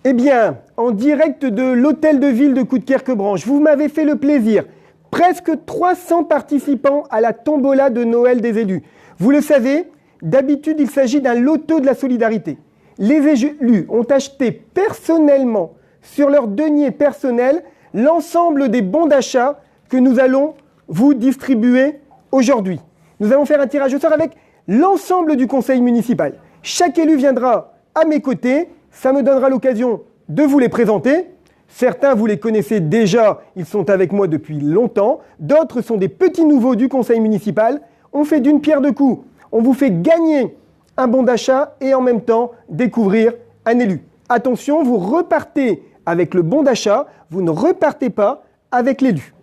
Eh bien, en direct de l'hôtel de ville de Coudekerque-Branche, vous m'avez fait le plaisir. Presque 300 participants à la tombola de Noël des élus. Vous le savez, d'habitude, il s'agit d'un loto de la solidarité. Les élus ont acheté personnellement, sur leur denier personnel, l'ensemble des bons d'achat que nous allons vous distribuer aujourd'hui. Nous allons faire un tirage au sort avec l'ensemble du conseil municipal. Chaque élu viendra à mes côtés. Ça me donnera l'occasion de vous les présenter. Certains, vous les connaissez déjà, ils sont avec moi depuis longtemps. D'autres sont des petits nouveaux du conseil municipal. On fait d'une pierre deux coups. On vous fait gagner un bon d'achat et en même temps découvrir un élu. Attention, vous repartez avec le bon d'achat, vous ne repartez pas avec l'élu.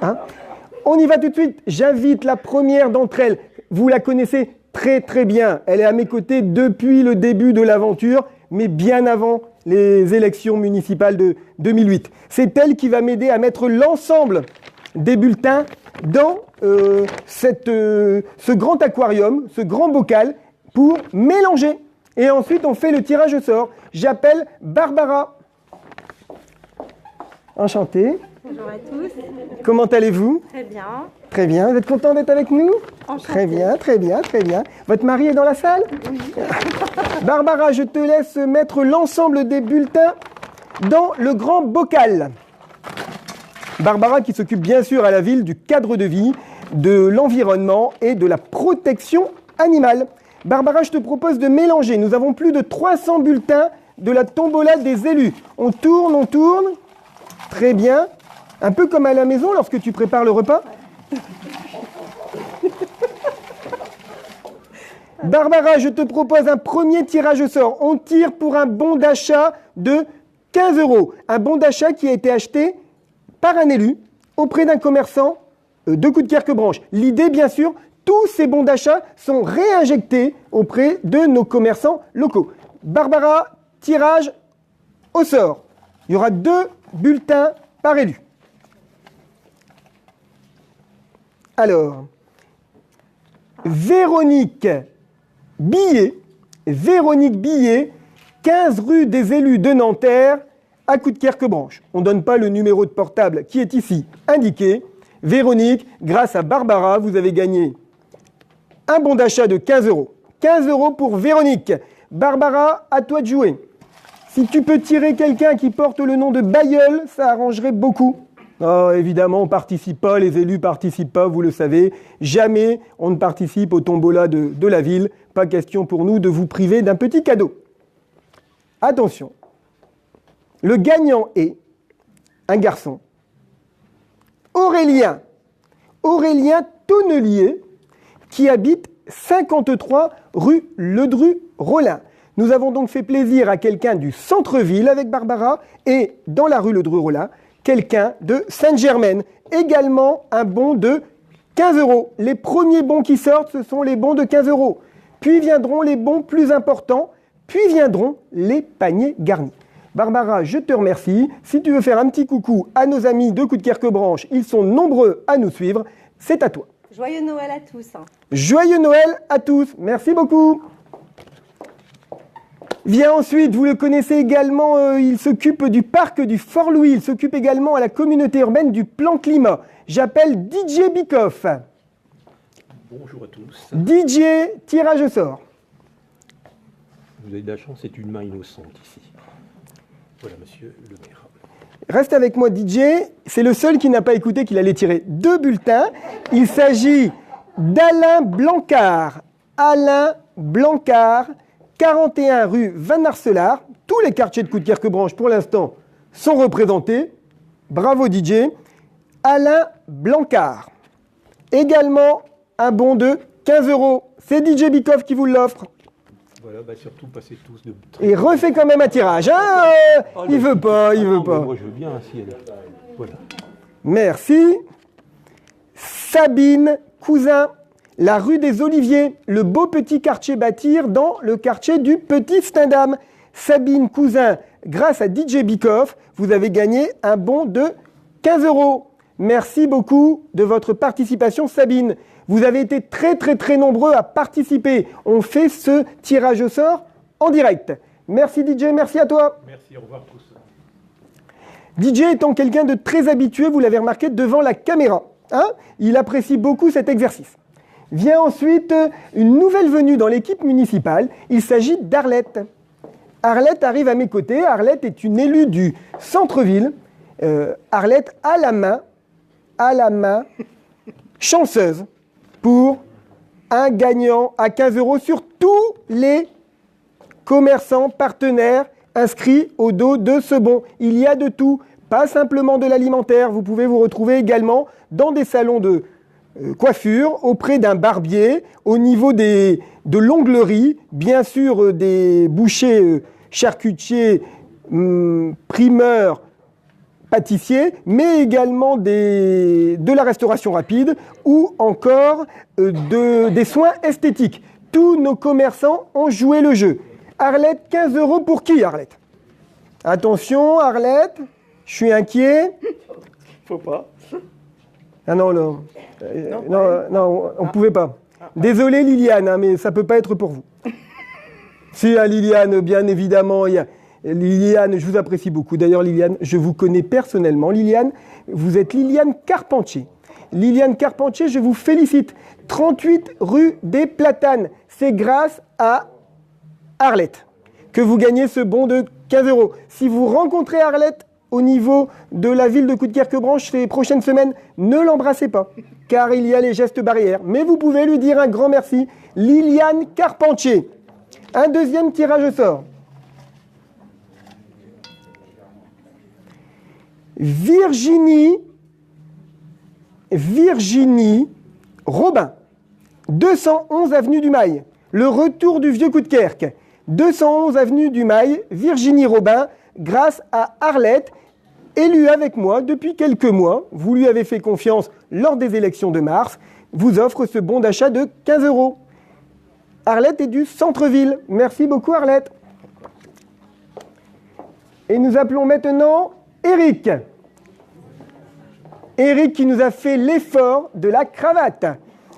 Hein? On y va tout de suite. J'invite la première d'entre elles. Vous la connaissez très très bien. Elle est à mes côtés depuis le début de l'aventure, mais bien avant les élections municipales de 2008. C'est elle qui va m'aider à mettre l'ensemble des bulletins dans ce grand aquarium, ce grand bocal, pour mélanger. Et ensuite, on fait le tirage au sort. J'appelle Barbara. Enchantée. Bonjour à tous. Comment allez-vous? Très bien. Très bien. Vous êtes content d'être avec nous? Enchantée. Très bien, très bien, très bien. Votre mari est dans la salle? Oui. Barbara, je te laisse mettre l'ensemble des bulletins dans le grand bocal. Barbara qui s'occupe bien sûr à la ville du cadre de vie, de l'environnement et de la protection animale. Barbara, je te propose de mélanger. Nous avons plus de 300 bulletins de la tombola des élus. On tourne, on tourne. Très bien. Un peu comme à la maison lorsque tu prépares le repas. Barbara, je te propose un premier tirage au sort. On tire pour un bon d'achat de 15 €. Un bon d'achat qui a été acheté par un élu auprès d'un commerçant de Coudekerque-Branche. L'idée, bien sûr, tous ces bons d'achat sont réinjectés auprès de nos commerçants locaux. Barbara, tirage au sort. Il y aura 2 bulletins par élu. Alors, Véronique Billet, 15 rue des élus de Nanterre, à Coudekerque-Branche. On ne donne pas le numéro de portable qui est ici indiqué. Véronique, grâce à Barbara, vous avez gagné un bon d'achat de 15 €. 15 € pour Véronique. Barbara, à toi de jouer. Si tu peux tirer quelqu'un qui porte le nom de Bailleul, ça arrangerait beaucoup. Oh, évidemment, on ne participe pas, les élus ne participent pas, vous le savez. Jamais on ne participe au tombola de la ville. Pas question pour nous de vous priver d'un petit cadeau. Attention, le gagnant est un garçon, Aurélien Tonnelier, qui habite 53 rue Ledru-Rollin. Nous avons donc fait plaisir à quelqu'un du centre-ville avec Barbara et dans la rue Ledru-Rollin, quelqu'un de Sainte-Germaine. Également un bon de 15 €. Les premiers bons qui sortent, ce sont les bons de 15 €. Puis viendront les bons plus importants, puis viendront les paniers garnis. Barbara, je te remercie. Si tu veux faire un petit coucou à nos amis de Coudekerque-Branche, ils sont nombreux à nous suivre, c'est à toi. Joyeux Noël à tous. Joyeux Noël à tous. Merci beaucoup. Vient ensuite, vous le connaissez également, il s'occupe du parc du Fort-Louis. Il s'occupe également à la communauté urbaine du plan climat. J'appelle DJ Bikoff. Bonjour à tous. DJ, tirage au sort. Vous avez de la chance, c'est une main innocente ici. Voilà, monsieur le maire. Reste avec moi, DJ. C'est le seul qui n'a pas écouté qu'il allait tirer 2 bulletins. Il s'agit d'Alain Blancard. Alain Blancard, 41 rue Van Arcelard. Tous les quartiers de Coudekerque-Branche, pour l'instant, sont représentés. Bravo, DJ. Alain Blancard. Également, un bon de 15 €. C'est DJ Bikoff qui vous l'offre. Voilà, surtout passez tous de... Et refait quand même un tirage. Ah, il veut pas. Moi, je veux bien, si elle est... Voilà. Merci. Sabine Cousin, la rue des Oliviers, le beau petit quartier bâtir dans le quartier du Petit Stendham. Sabine Cousin, grâce à DJ Bikoff, vous avez gagné un bon de 15 €. Merci beaucoup de votre participation, Sabine. Vous avez été très nombreux à participer. On fait ce tirage au sort en direct. Merci DJ, merci à toi. Merci, au revoir tous. DJ étant quelqu'un de très habitué, vous l'avez remarqué, devant la caméra. Hein, il apprécie beaucoup cet exercice. Vient ensuite une nouvelle venue dans l'équipe municipale. Il s'agit d'Arlette. Arlette arrive à mes côtés. Arlette est une élue du centre-ville. Arlette a la main, chanceuse pour un gagnant à 15 € sur tous les commerçants partenaires inscrits au dos de ce bon. Il y a de tout, pas simplement de l'alimentaire. Vous pouvez vous retrouver également dans des salons de coiffure, auprès d'un barbier, au niveau de l'onglerie, bien sûr des bouchers, charcutiers, primeurs, pâtissiers, mais également de la restauration rapide ou encore des soins esthétiques. Tous nos commerçants ont joué le jeu. Arlette, 15 € pour qui, Arlette? Attention, Arlette, je suis inquiet. Faut pas. Ah non, non, on ne pouvait pas. Désolé Liliane, hein, mais ça ne peut pas être pour vous. Si, hein, Liliane, bien évidemment, Liliane, je vous apprécie beaucoup. D'ailleurs, Liliane, je vous connais personnellement. Liliane, vous êtes Liliane Carpentier. Liliane Carpentier, je vous félicite. 38 rue des Platanes. C'est grâce à Arlette que vous gagnez ce bon de 15 €. Si vous rencontrez Arlette au niveau de la ville de Coudekerque-Branche ces prochaines semaines, ne l'embrassez pas, car il y a les gestes barrières. Mais vous pouvez lui dire un grand merci. Liliane Carpentier. Un deuxième tirage au sort. Virginie Robin, 211 avenue du Mail, le retour du vieux Coudekerque. 211 avenue du Mail, Virginie Robin, grâce à Arlette, élue avec moi depuis quelques mois. Vous lui avez fait confiance lors des élections de mars, vous offre ce bon d'achat de 15 €. Arlette est du centre-ville. Merci beaucoup Arlette. Et nous appelons maintenant Eric. Eric qui nous a fait l'effort de la cravate.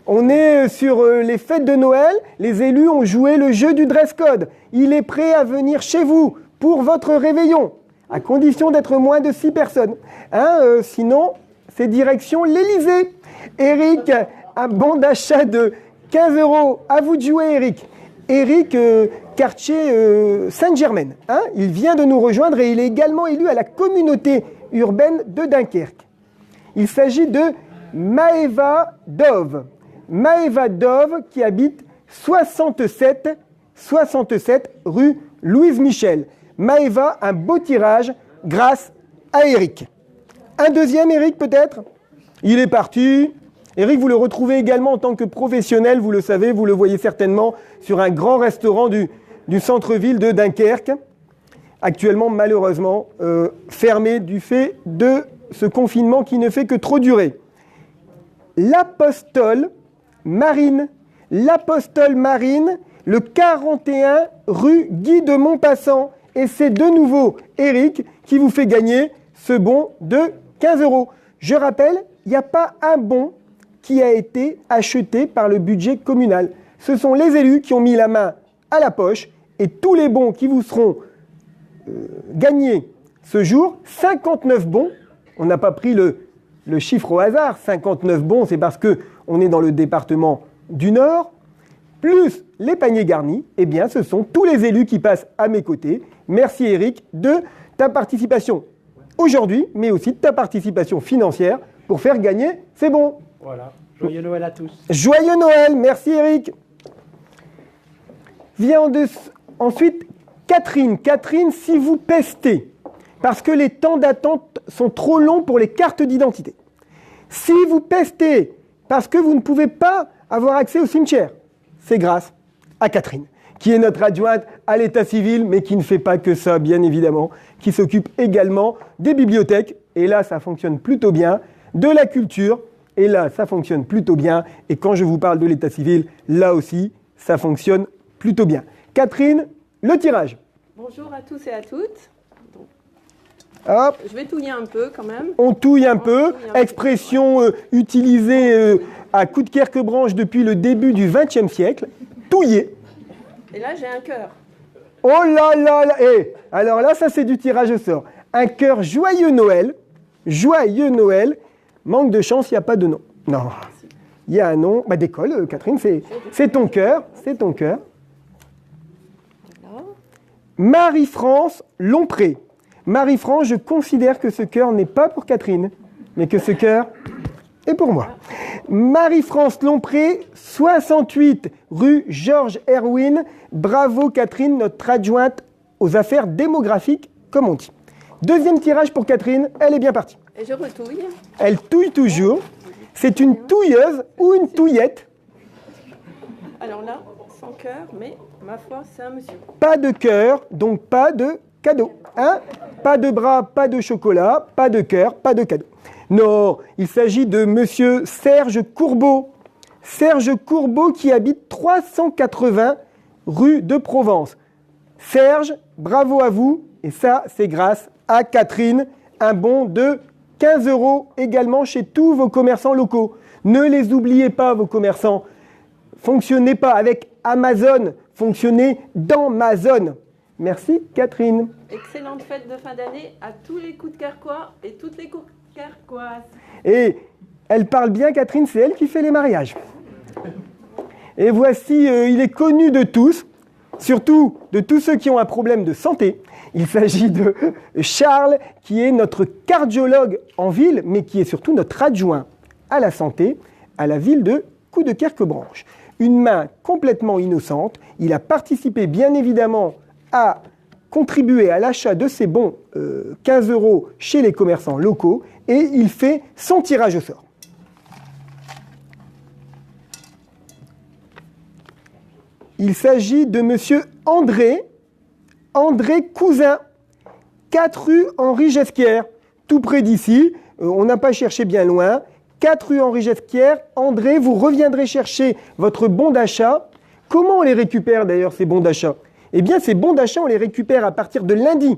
On est sur les fêtes de Noël, les élus ont joué le jeu du dress code. Il est prêt à venir chez vous pour votre réveillon, à condition d'être moins de 6 personnes. Hein, sinon, c'est direction l'Élysée. Eric, un bon d'achat de 15 €. À vous de jouer Eric. Eric, quartier Sainte-Germaine. Hein, il vient de nous rejoindre et il est également élu à la communauté urbaine de Dunkerque. Il s'agit de Maëva Dove. Maëva Dove qui habite 67 rue Louise Michel. Maëva, un beau tirage grâce à Eric. Un deuxième Eric peut-être? Il est parti. Eric, vous le retrouvez également en tant que professionnel, vous le savez, vous le voyez certainement sur un grand restaurant du centre-ville de Dunkerque. Actuellement, malheureusement, fermé du fait de ce confinement qui ne fait que trop durer. L'Apostole Marine, le 41 rue Guy de Maupassant. Et c'est de nouveau Eric qui vous fait gagner ce bon de 15 €. Je rappelle, il n'y a pas un bon qui a été acheté par le budget communal. Ce sont les élus qui ont mis la main à la poche et tous les bons qui vous seront gagnés ce jour, 59 bons. On n'a pas pris le chiffre au hasard, 59 bons, c'est parce qu'on est dans le département du Nord, plus les paniers garnis, eh bien ce sont tous les élus qui passent à mes côtés. Merci Eric de ta participation aujourd'hui, mais aussi de ta participation financière pour faire gagner ces bons. Voilà. Joyeux Noël à tous. Joyeux Noël, merci Eric. Vient ensuite Catherine. Catherine, si vous pestez, parce que les temps d'attente sont trop longs pour les cartes d'identité. Si vous pestez, parce que vous ne pouvez pas avoir accès au cimetière, c'est grâce à Catherine, qui est notre adjointe à l'état civil, mais qui ne fait pas que ça, bien évidemment, qui s'occupe également des bibliothèques, et là, ça fonctionne plutôt bien, de la culture, et là, ça fonctionne plutôt bien, et quand je vous parle de l'état civil, là aussi, ça fonctionne plutôt bien. Catherine, le tirage. Bonjour à tous et à toutes. Hop. Je vais touiller un peu quand même. On touille un peu, expression utilisée à Coudekerque-Branche depuis le début du XXe siècle, touiller. Et là, j'ai un cœur. Oh là là là. Alors là, ça c'est du tirage au sort. Un cœur joyeux Noël. Joyeux Noël. Manque de chance, il n'y a pas de nom. Non. Il y a un nom. Bah décolle, Catherine, c'est ton cœur. C'est ton cœur. Marie-France Lompré. Marie-France, je considère que ce cœur n'est pas pour Catherine, mais que ce cœur est pour moi. Marie-France Lompré, 68 rue Georges Erwin. Bravo Catherine, notre adjointe aux affaires démographiques, comme on dit. Deuxième tirage pour Catherine, elle est bien partie. Et je retouille. Elle touille toujours. C'est une touilleuse ou une touillette. Alors là, sans cœur, mais ma foi, c'est un monsieur. Pas de cœur, donc pas de cadeau. Hein? Pas de bras, pas de chocolat, pas de cœur, pas de cadeau. Non, il s'agit de monsieur Serge Courbeau. Serge Courbeau qui habite 380 rue de Provence. Serge, bravo à vous. Et ça, c'est grâce à Catherine. Un bon de 15 € également chez tous vos commerçants locaux. Ne les oubliez pas, vos commerçants. Fonctionnez pas avec Amazon, fonctionnez dans ma zone. Merci Catherine. Excellente fête de fin d'année à tous les coups de Carquois et toutes les coups de Carquoises. Et elle parle bien Catherine, c'est elle qui fait les mariages. Et voici, il est connu de tous, surtout de tous ceux qui ont un problème de santé. Il s'agit de Charles, qui est notre cardiologue en ville, mais qui est surtout notre adjoint à la santé, à la ville de Coudekerque-Branche. Une main complètement innocente. Il a participé bien évidemment à contribuer à l'achat de ces bons 15 € chez les commerçants locaux et il fait son tirage au sort. Il s'agit de monsieur André Cousin, 4 rue Henri Gesquière, tout près d'ici. On n'a pas cherché bien loin. 4 rue Henri Gesquière. André, vous reviendrez chercher votre bon d'achat. Comment on les récupère d'ailleurs, ces bons d'achat? Eh bien, ces bons d'achat, on les récupère à partir de lundi.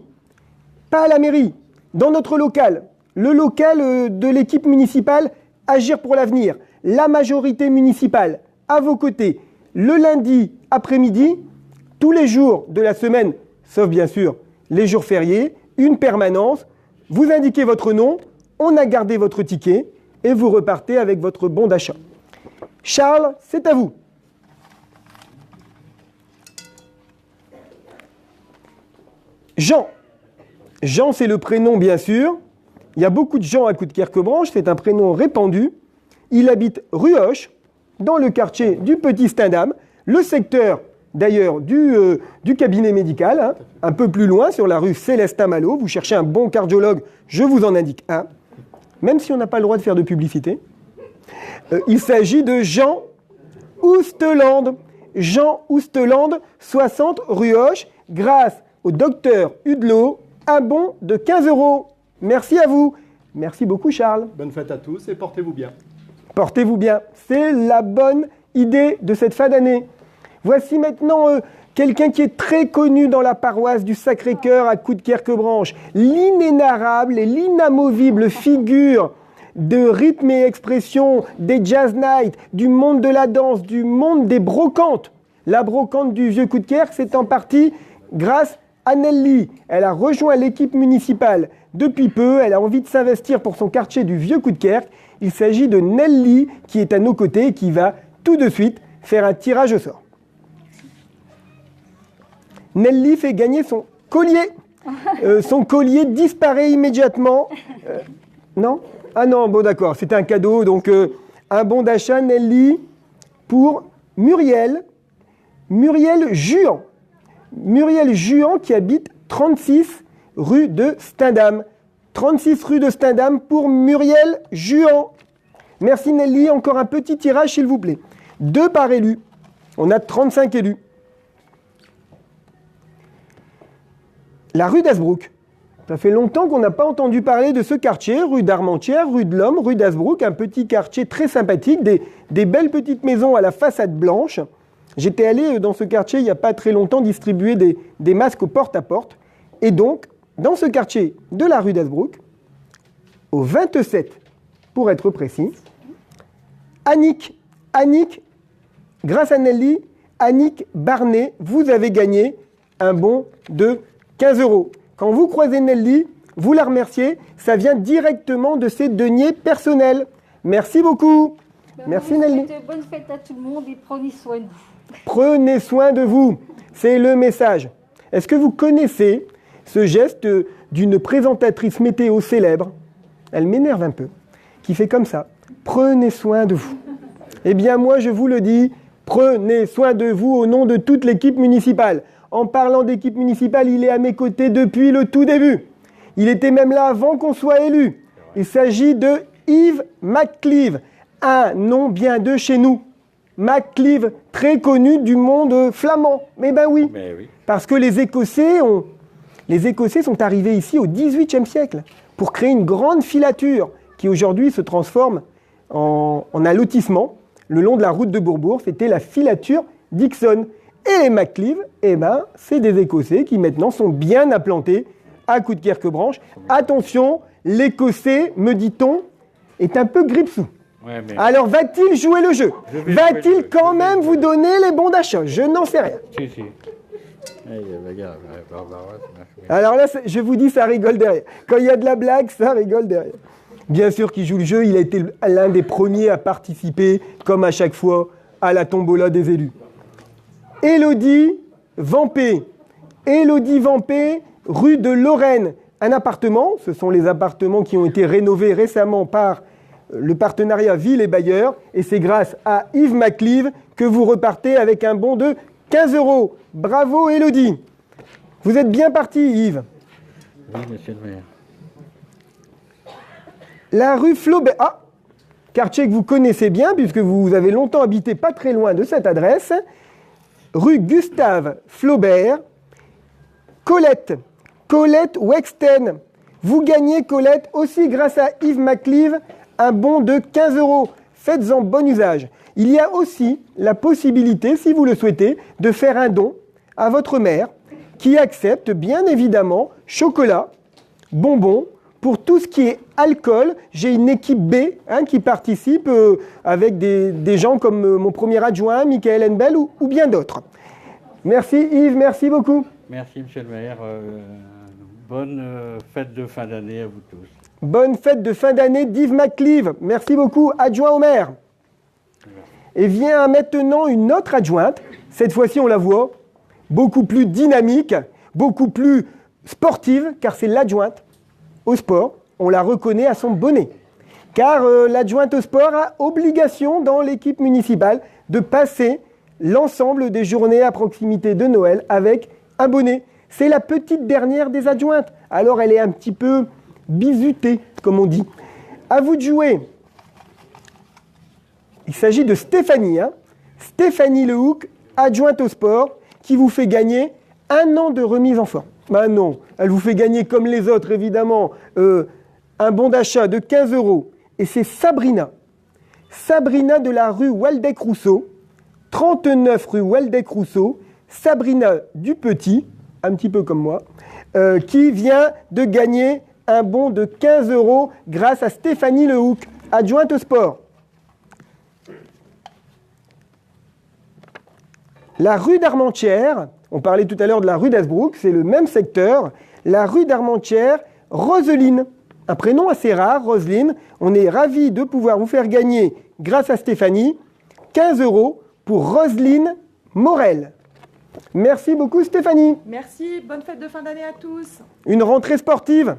Pas à la mairie, dans notre local. Le local de l'équipe municipale Agir pour l'avenir. La majorité municipale, à vos côtés. Le lundi après-midi, tous les jours de la semaine, sauf bien sûr les jours fériés, une permanence. Vous indiquez votre nom, on a gardé votre ticket et vous repartez avec votre bon d'achat. Charles, c'est à vous. Jean. Jean, c'est le prénom, bien sûr. Il y a beaucoup de Jean à Coudekerque-Branche, c'est un prénom répandu. Il habite rue Hoche, dans le quartier du Petit Stendham, le secteur d'ailleurs du cabinet médical, hein, un peu plus loin sur la rue Célestin Malo. Vous cherchez un bon cardiologue, je vous en indique un, même si on n'a pas le droit de faire de publicité. Il s'agit de Jean Ousteland. Jean Ousteland, 60 rue Hoche, grâce au docteur Hudelot, un bon de 15 €. Merci à vous. Merci beaucoup Charles. Bonne fête à tous et portez-vous bien. Portez-vous bien. C'est la bonne idée de cette fin d'année. Voici maintenant quelqu'un qui est très connu dans la paroisse du Sacré-Cœur à Coudekerque-Branche. L'inénarrable et l'inamovible figure de rythme et expression des jazz nights, du monde de la danse, du monde des brocantes. La brocante du vieux Coudekerque, c'est en partie grâce à Nelly. Elle a rejoint l'équipe municipale depuis peu. Elle a envie de s'investir pour son quartier du vieux Coudekerque. Il s'agit de Nelly qui est à nos côtés et qui va tout de suite faire un tirage au sort. Nelly fait gagner son collier. Son collier disparaît immédiatement. Non? Ah non, bon d'accord, c'était un cadeau. Donc un bon d'achat, Nelly, pour Muriel. Muriel Juan. Muriel Juan qui habite 36 rue de Stendham. 36 rue de Stendham pour Muriel Juan. Merci Nelly, encore un petit tirage s'il vous plaît. 2 par élu. On a 35 élus. La rue d'Asbrook. Ça fait longtemps qu'on n'a pas entendu parler de ce quartier, rue d'Armentières, rue de l'Homme, rue d'Asbrook, un petit quartier très sympathique, des belles petites maisons à la façade blanche. J'étais allé dans ce quartier il n'y a pas très longtemps distribuer des masques au porte-à-porte. Et donc, dans ce quartier de la rue d'Asbrook, au 27, pour être précis, Annick, grâce à Nelly, Annick Barnet, vous avez gagné un bon de 15 €. Quand vous croisez Nelly, vous la remerciez. Ça vient directement de ses deniers personnels. Merci beaucoup. Merci Nelly. Bonne fête à tout le monde et prenez soin de vous. Prenez soin de vous. C'est le message. Est-ce que vous connaissez ce geste d'une présentatrice météo célèbre? Elle m'énerve un peu. Qui fait comme ça. Prenez soin de vous. Eh bien, moi, je vous le dis, prenez soin de vous au nom de toute l'équipe municipale. En parlant d'équipe municipale, il est à mes côtés depuis le tout début. Il était même là avant qu'on soit élu. Il s'agit de Yves McCleave, un nom bien de chez nous. McCleave, très connu du monde flamand. Mais ben oui, parce que les Écossais sont arrivés ici au XVIIIe siècle pour créer une grande filature qui aujourd'hui se transforme en un lotissement le long de la route de Bourbourg. C'était la filature Dixon. Et les McCleave, c'est des Écossais qui maintenant sont bien implantés à Coudekerque-Branche. Attention, l'Écossais, me dit-on, est un peu grippe-sous. Ouais, mais... Alors va-t-il jouer le jeu? Va-t-il quand même vous donner les bons d'achat? Je n'en sais rien. Si. Alors là, je vous dis, ça rigole derrière. Quand il y a de la blague, ça rigole derrière. Bien sûr qu'il joue le jeu, il a été l'un des premiers à participer, comme à chaque fois, à la tombola des élus. Élodie Vampé. Élodie Vampé, rue de Lorraine. Un appartement, ce sont les appartements qui ont été rénovés récemment par le partenariat Ville et Bailleurs. Et c'est grâce à Yves McCleave que vous repartez avec un bon de 15 €. Bravo Élodie. Vous êtes bien parti Yves. Oui, monsieur le maire. La rue Flaubert. Ah, quartier que vous connaissez bien puisque vous avez longtemps habité pas très loin de cette adresse. Rue Gustave Flaubert. Colette Wexten. Vous gagnez, Colette, aussi grâce à Yves McCleave, un bon de 15 €. Faites-en bon usage. Il y a aussi la possibilité, si vous le souhaitez, de faire un don à votre mère qui accepte bien évidemment chocolat, bonbons, pour tout ce qui est alcool. J'ai une équipe B qui participe avec des gens comme mon premier adjoint, Michael Henbel ou bien d'autres. Merci Yves, merci beaucoup. Merci monsieur le maire. Bonne fête de fin d'année à vous tous. Bonne fête de fin d'année d'Yves McCleave. Merci beaucoup, adjoint au maire. Et vient maintenant une autre adjointe. Cette fois-ci, on la voit beaucoup plus dynamique, beaucoup plus sportive, car c'est l'adjointe au sport. On la reconnaît à son bonnet. Car l'adjointe au sport a obligation dans l'équipe municipale de passer l'ensemble des journées à proximité de Noël avec un bonnet. C'est la petite dernière des adjointes. Alors elle est un petit peu bisutée, comme on dit. À vous de jouer. Il s'agit de Stéphanie. Stéphanie Lehoucq, adjointe au sport, qui vous fait gagner 1 an de remise en forme. Ben non, elle vous fait gagner comme les autres, évidemment, un bon d'achat de 15 €. Et c'est Sabrina. Sabrina de la rue Waldeck-Rousseau, 39 rue Waldeck-Rousseau. Sabrina Dupetit, un petit peu comme moi, qui vient de gagner un bon de 15 € grâce à Stéphanie Lehoucq, adjointe au sport. La rue d'Armentières, on parlait tout à l'heure de la rue d'Asbrook, c'est le même secteur. La rue d'Armentières, Roseline, un prénom assez rare, Roseline. On est ravis de pouvoir vous faire gagner, grâce à Stéphanie, 15 € pour Roseline Morel. Merci beaucoup Stéphanie. Merci, bonne fête de fin d'année à tous. Une rentrée sportive.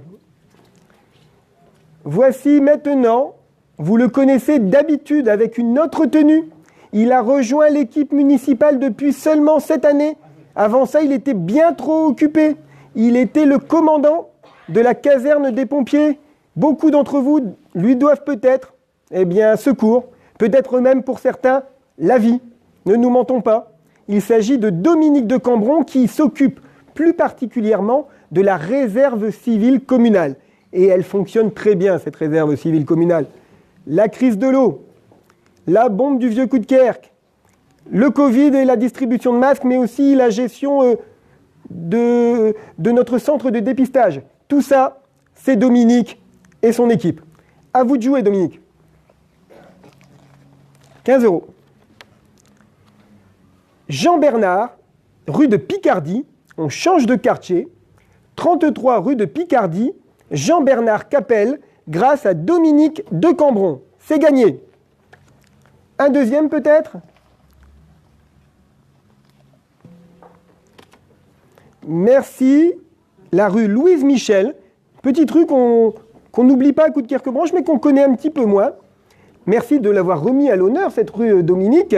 Voici maintenant, vous le connaissez d'habitude avec une autre tenue. Il a rejoint l'équipe municipale depuis seulement cette année. Avant ça, il était bien trop occupé. Il était le commandant de la caserne des pompiers. Beaucoup d'entre vous lui doivent peut-être, secours, peut-être même pour certains, la vie. Ne nous mentons pas. Il s'agit de Dominique de Cambron qui s'occupe plus particulièrement de la réserve civile communale. Et elle fonctionne très bien, cette réserve civile communale. La crise de l'eau, la bombe du vieux Coudekerque, le Covid et la distribution de masques, mais aussi la gestion de notre centre de dépistage. Tout ça, c'est Dominique et son équipe. À vous de jouer, Dominique. 15 €. Jean Bernard, rue de Picardie, on change de quartier. 33 rue de Picardie, Jean-Bernard Capel, grâce à Dominique de Cambron. C'est gagné. Un deuxième peut-être ? Merci. La rue Louise Michel, petite rue qu'on n'oublie pas à Coudekerque-Branche, mais qu'on connaît un petit peu moins. Merci de l'avoir remis à l'honneur, cette rue Dominique.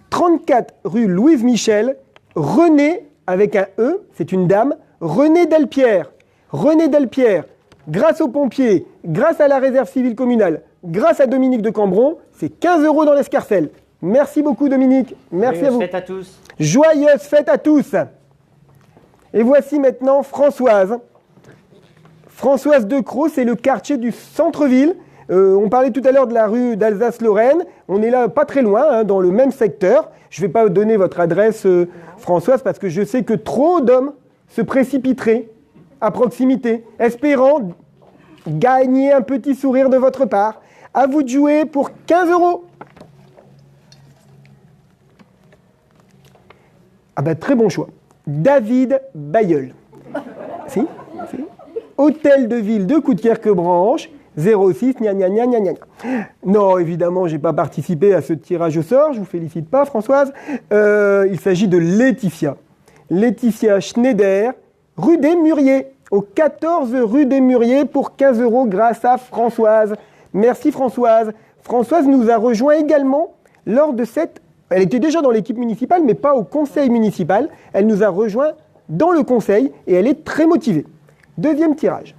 34 rue Louise Michel, René, avec un E, c'est une dame, René Delpierre. René Delpierre, grâce aux pompiers, grâce à la réserve civile communale, grâce à Dominique de Cambron, c'est 15 € dans l'escarcelle. Merci beaucoup Dominique, merci à vous. Joyeuses fêtes à tous. Joyeuses fêtes à tous. Et voici maintenant Françoise. Françoise de Crau, c'est le quartier du centre-ville. On parlait tout à l'heure de la rue d'Alsace-Lorraine. On est là pas très loin, hein, dans le même secteur. Je ne vais pas donner votre adresse, Françoise, parce que je sais que trop d'hommes se précipiteraient à proximité, espérant gagner un petit sourire de votre part. À vous de jouer pour 15 €. Ah ben, très bon choix. David Bayeul. Si. Hôtel de ville de Coudekerque-Branche, 06, gna gna gna gna gna. Non, évidemment, je n'ai pas participé à ce tirage au sort. Je ne vous félicite pas, Françoise. Il s'agit de Laetitia. Laetitia Schneider, rue des Mûriers, au 14 rue des Mûriers pour 15 € grâce à Françoise. Merci Françoise. Françoise nous a rejoint également lors de cette... Elle était déjà dans l'équipe municipale, mais pas au conseil municipal. Elle nous a rejoint dans le conseil et elle est très motivée. Deuxième tirage.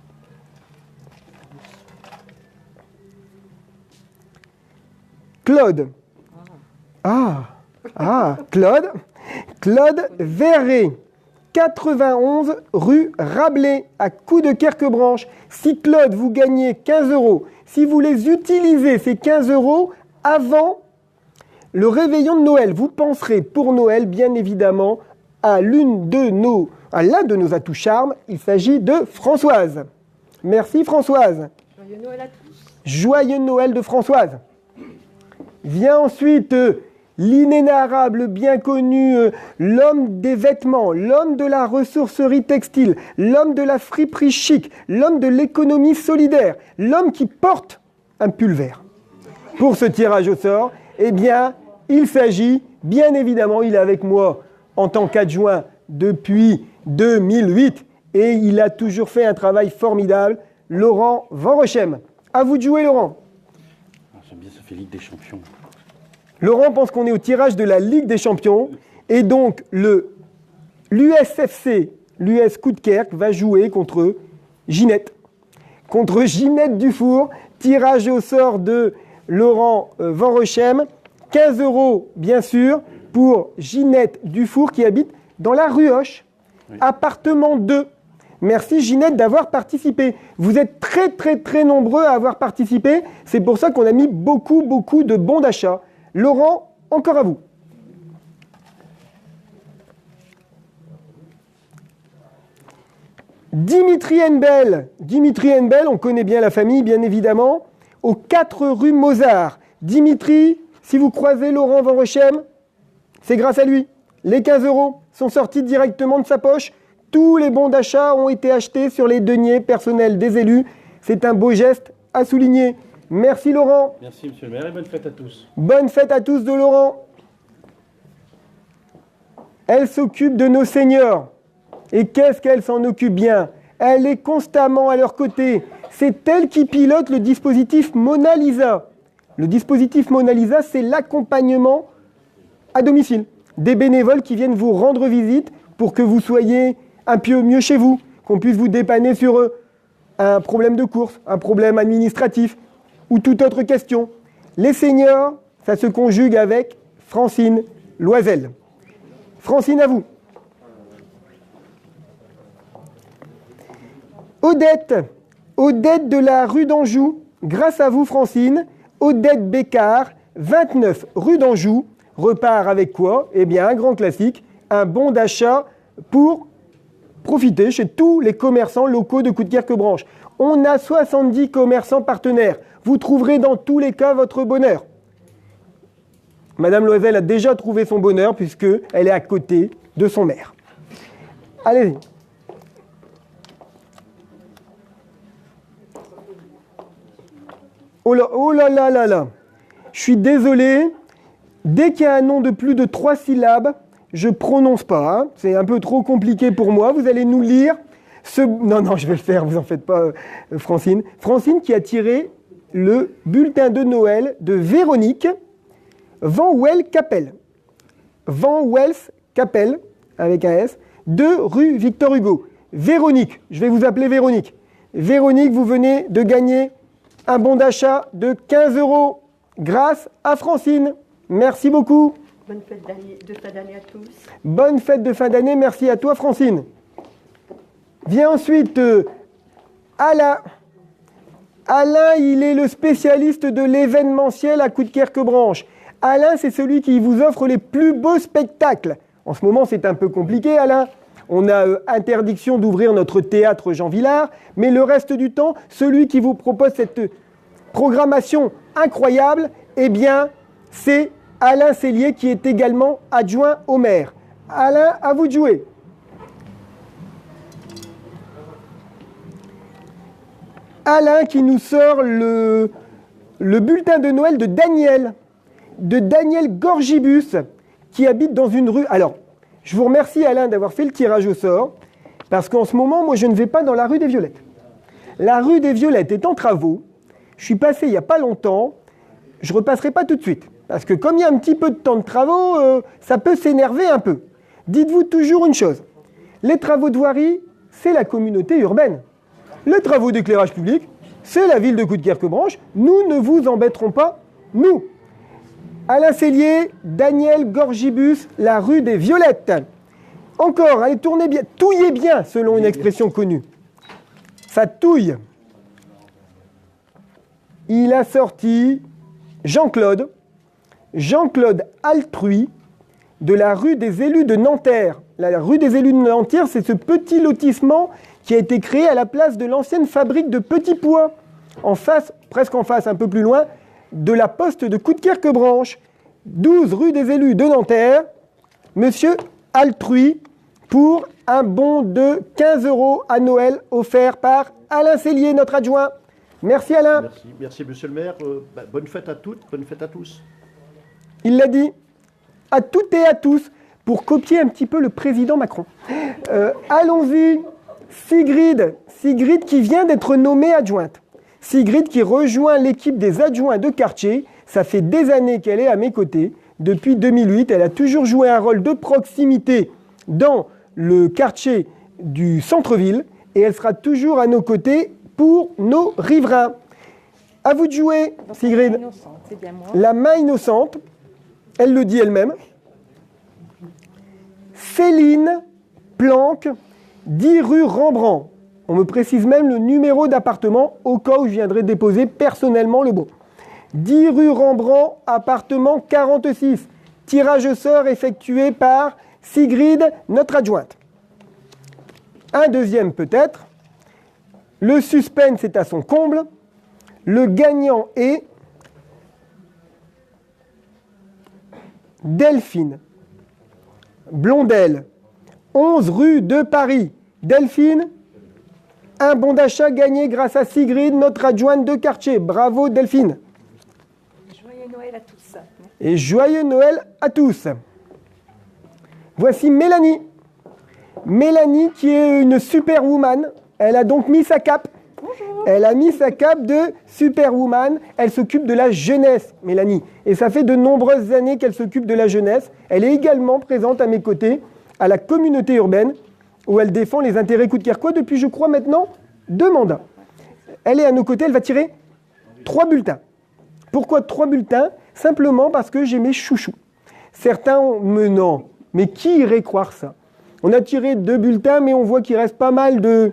Claude. Claude. Claude Verret. 91 rue Rabelais, à Coudekerque-Branche. Si Claude, vous gagnez 15 €, si vous les utilisez, ces 15 € avant le réveillon de Noël, vous penserez pour Noël, bien évidemment, à l'un de nos atouts charmes. Il s'agit de Françoise. Merci Françoise. Joyeux Noël à tous. Joyeux Noël de Françoise. Vient ensuite l'inénarrable, bien connu, l'homme des vêtements, l'homme de la ressourcerie textile, l'homme de la friperie chic, l'homme de l'économie solidaire, l'homme qui porte un pull vert. Pour ce tirage au sort, eh bien, il s'agit, bien évidemment, il est avec moi en tant qu'adjoint depuis 2008 et il a toujours fait un travail formidable, Laurent Van Rochem. À vous de jouer, Laurent. J'aime bien, ça fait Ligue des Champions. Laurent pense qu'on est au tirage de la Ligue des Champions et donc l'USFC, l'US Coudekerque, va jouer contre Ginette. Contre Ginette Dufour, tirage au sort de Laurent Van Rochem. 15 € bien sûr pour Ginette Dufour qui habite dans la rue Hoche, oui. Appartement 2. Merci Ginette d'avoir participé. Vous êtes très très très nombreux à avoir participé. C'est pour ça qu'on a mis beaucoup de bons d'achat. Laurent, encore à vous. Dimitri Henbel, on connaît bien la famille, bien évidemment, aux 4 rue Mozart. Dimitri, si vous croisez Laurent Van Rochem, c'est grâce à lui. Les 15 € sont sortis directement de sa poche. Tous les bons d'achat ont été achetés sur les deniers personnels des élus. C'est un beau geste à souligner. Merci Laurent. Merci monsieur le maire et bonne fête à tous. Bonne fête à tous de Laurent. Elle s'occupe de nos seniors. Et qu'est-ce qu'elle s'en occupe bien? Elle est constamment à leur côté. C'est elle qui pilote le dispositif Mona Lisa. Le dispositif Mona Lisa, c'est l'accompagnement à domicile. Des bénévoles qui viennent vous rendre visite pour que vous soyez un peu mieux chez vous, qu'on puisse vous dépanner sur un problème de course, un problème administratif ou toute autre question. Les seniors, ça se conjugue avec Francine Loisel. Francine, à vous. Odette de la rue d'Anjou, grâce à vous Francine, Odette Bécard, 29 rue d'Anjou, repart avec quoi? Eh bien un grand classique, un bon d'achat pour profiter chez tous les commerçants locaux de Coudekerque-Branche. On a 70 commerçants partenaires. Vous trouverez dans tous les cas votre bonheur. Madame Loisel a déjà trouvé son bonheur puisqu'elle est à côté de son maire. Allez. Oh là, oh là là là là. Je suis désolé. Dès qu'il y a un nom de plus de 3 syllabes, je prononce pas. Hein. C'est un peu trop compliqué pour moi. Vous allez nous lire. Non, je vais le faire, vous en faites pas, Francine. Francine qui a tiré le bulletin de Noël de Véronique Van Wel-Capelle. Van Wels-Capelle, avec un S, 2 rue Victor Hugo. Véronique, je vais vous appeler Véronique. Véronique, vous venez de gagner un bon d'achat de 15 € grâce à Francine. Merci beaucoup. Bonne fête de fin d'année à tous. Bonne fête de fin d'année, merci à toi Francine. Vient ensuite Alain. Alain, il est le spécialiste de l'événementiel à Coudekerque-Branche. Alain, c'est celui qui vous offre les plus beaux spectacles. En ce moment, c'est un peu compliqué, Alain. On a interdiction d'ouvrir notre théâtre Jean Villard, mais le reste du temps, celui qui vous propose cette programmation incroyable, eh bien, c'est Alain Cellier qui est également adjoint au maire. Alain, à vous de jouer. Alain qui nous sort le bulletin de Noël de Daniel Gorgibus, qui habite dans une rue. Alors, je vous remercie Alain d'avoir fait le tirage au sort, parce qu'en ce moment, moi je ne vais pas dans la rue des Violettes. La rue des Violettes est en travaux, je suis passé il n'y a pas longtemps, je ne repasserai pas tout de suite, parce que comme il y a un petit peu de temps de travaux, ça peut s'énerver un peu. Dites-vous toujours une chose, les travaux de voirie, c'est la communauté urbaine. Les travaux d'éclairage public, c'est la ville de Coudekerque-Branche. Nous ne vous embêterons pas, nous. Alain Cellier, Daniel Gorgibus, la rue des Violettes. Encore, allez, tournez bien, touillez bien, selon une expression connue. Ça touille. Il a sorti Jean-Claude Altrui, de la rue des élus de Nanterre. La rue des élus de Nanterre, c'est ce petit lotissement qui a été créé à la place de l'ancienne fabrique de petits pois, en face, presque en face, un peu plus loin, de la poste de Coudekerque-Branche. 12 rue des élus de Nanterre, monsieur Altrui, pour un bon de 15 € à Noël offert par Alain Cellier, notre adjoint. Merci Alain. Merci monsieur le maire. Bonne fête à toutes, bonne fête à tous. Il l'a dit, à toutes et à tous, pour copier un petit peu le président Macron. Allons-y. Sigrid qui vient d'être nommée adjointe. Sigrid qui rejoint l'équipe des adjoints de quartier. Ça fait des années qu'elle est à mes côtés. Depuis 2008, elle a toujours joué un rôle de proximité dans le quartier du centre-ville. Et elle sera toujours à nos côtés pour nos riverains. À vous de jouer, Sigrid. C'est bien moi. La main innocente, elle le dit elle-même. Céline Planck, 10 rue Rembrandt. On me précise même le numéro d'appartement au cas où je viendrai déposer personnellement le bon. 10 rue Rembrandt, appartement 46. Tirage au sort effectué par Sigrid, notre adjointe. Un deuxième peut-être. Le suspense est à son comble. Le gagnant est Delphine Blondel, 11 rue de Paris. Delphine, un bon d'achat gagné grâce à Sigrid, notre adjointe de quartier. Bravo Delphine. Joyeux Noël à tous. Et joyeux Noël à tous. Voici Mélanie. Mélanie qui est une superwoman. Elle a donc mis sa cape. Bonjour. Elle a mis sa cape de superwoman. Elle s'occupe de la jeunesse, Mélanie. Et ça fait de nombreuses années qu'elle s'occupe de la jeunesse. Elle est également présente à mes côtés à la communauté urbaine où elle défend les intérêts coudekerquois depuis, je crois, maintenant 2 mandats. Elle est à nos côtés, elle va tirer 3 bulletins. Pourquoi 3 bulletins ? Simplement parce que j'ai mes chouchous. Certains ont... Non, mais qui irait croire ça ? On a tiré 2 bulletins, mais on voit qu'il reste pas mal de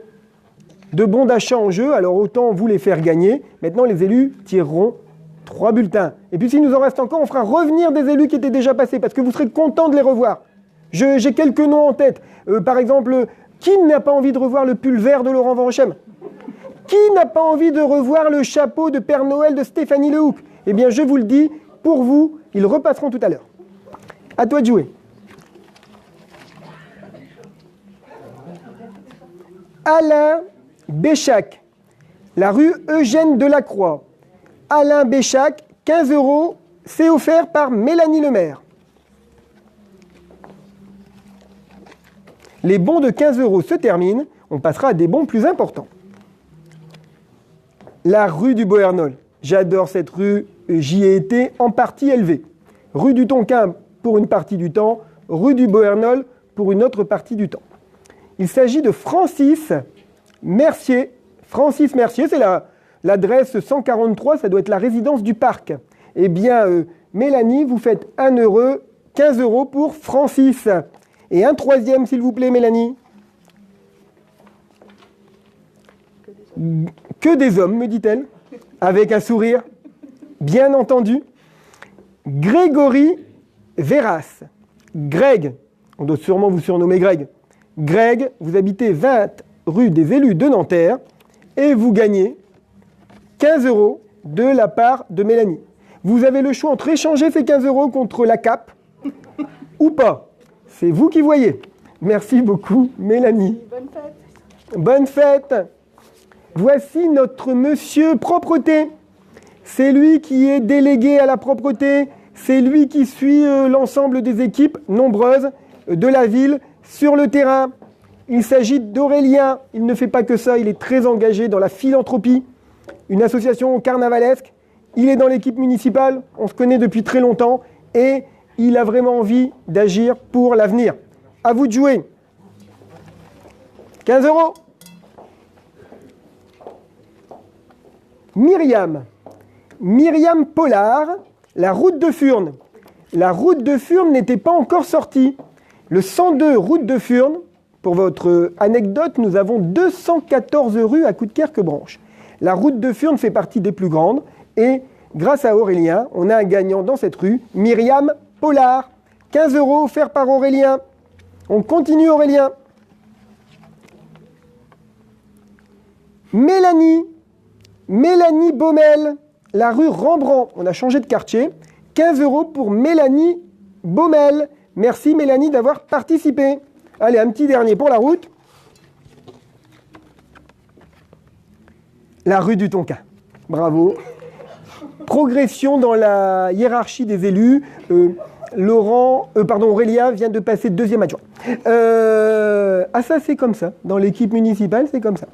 bons d'achat en jeu, alors autant vous les faire gagner. Maintenant, les élus tireront 3 bulletins. Et puis, s'il nous en reste encore, on fera revenir des élus qui étaient déjà passés, parce que vous serez contents de les revoir. J'ai quelques noms en tête. Par exemple, qui n'a pas envie de revoir le pull vert de Laurent Vanchem ? Qui n'a pas envie de revoir le chapeau de Père Noël de Stéphanie Lehoucq ? Eh bien, je vous le dis, pour vous, ils repasseront tout à l'heure. À toi de jouer. Alain Béchac, la rue Eugène Delacroix. Alain Béchac, 15 €, c'est offert par Mélanie Lemaire. Les bons de 15 € se terminent, on passera à des bons plus importants. La rue du Beauhernol. J'adore cette rue, j'y ai été en partie élevée. Rue du Tonquin pour une partie du temps, rue du Beauhernol pour une autre partie du temps. Il s'agit de Francis Mercier. Francis Mercier, c'est l'adresse 143, ça doit être la résidence du parc. Eh bien, Mélanie, vous faites 1 €, 15 € pour Francis. Et un troisième, s'il vous plaît, Mélanie. Que des hommes, me dit-elle, avec un sourire, bien entendu. Grégory Véras. Greg, on doit sûrement vous surnommer Greg. Greg, vous habitez 20 rue des Élus de Nanterre et vous gagnez 15 € de la part de Mélanie. Vous avez le choix entre échanger ces 15 € contre la cape ou pas. C'est vous qui voyez. Merci beaucoup, Mélanie. Bonne fête. Bonne fête. Voici notre monsieur propreté. C'est lui qui est délégué à la propreté. C'est lui qui suit l'ensemble des équipes nombreuses de la ville sur le terrain. Il s'agit d'Aurélien. Il ne fait pas que ça, il est très engagé dans la philanthropie, une association carnavalesque. Il est dans l'équipe municipale, on se connaît depuis très longtemps et il a vraiment envie d'agir pour l'avenir. À vous de jouer. 15 €. Myriam Pollard, la route de Furnes. La route de Furnes n'était pas encore sortie. Le 102 route de Furnes, pour votre anecdote, nous avons 214 rues à Coudekerque-Branche. La route de Furnes fait partie des plus grandes et grâce à Aurélien, on a un gagnant dans cette rue, Myriam Pollard. 15 € offerts par Aurélien. On continue Aurélien. Mélanie Baumel, la rue Rembrandt. On a changé de quartier. 15 € pour Mélanie Baumel. Merci Mélanie d'avoir participé. Allez, un petit dernier pour la route. La rue du Tonquin. Bravo. Progression dans la hiérarchie des élus. Aurélien vient de passer deuxième adjoint. Ça c'est comme ça. Dans l'équipe municipale, c'est comme ça.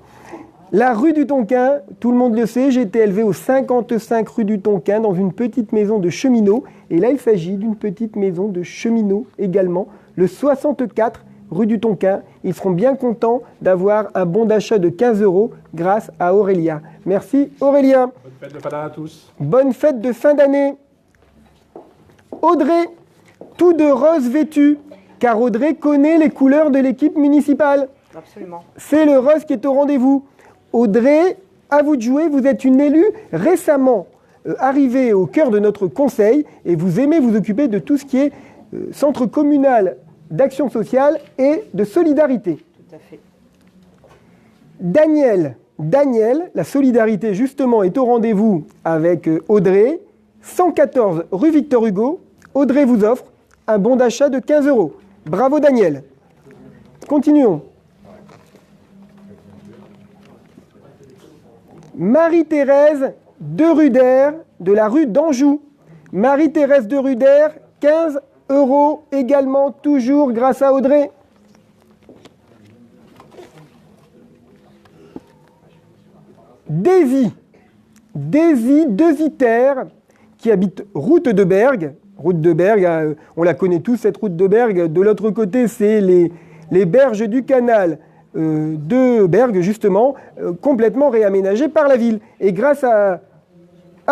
La rue du Tonquin, tout le monde le sait, j'ai été élevé au 55 rue du Tonquin dans une petite maison de cheminot. Et là, il s'agit d'une petite maison de cheminot également, le 64 rue du Tonquin. Ils seront bien contents d'avoir un bon d'achat de 15 € grâce à Aurélien. Merci Aurélien. Bonne fête de fin d'année à tous. Bonne fête de fin d'année. Audrey, tout de rose vêtu, car Audrey connaît les couleurs de l'équipe municipale. Absolument. C'est le rose qui est au rendez-vous. Audrey, à vous de jouer, vous êtes une élue récemment arrivée au cœur de notre conseil et vous aimez vous occuper de tout ce qui est centre communal d'action sociale et de solidarité. Tout à fait. Daniel, la solidarité justement est au rendez-vous avec Audrey, 114 rue Victor Hugo. Audrey vous offre un bon d'achat de 15 €. Bravo Daniel. Continuons. Marie-Thérèse de Ruder, de la rue d'Anjou. Marie-Thérèse de Ruder, 15 € également, toujours grâce à Audrey. Daisy Terre, qui habite route de Bergue. Route de Bergue, on la connaît tous, cette route de Bergue. De l'autre côté, c'est les berges du canal de Bergue, justement, complètement réaménagées par la ville. Et grâce à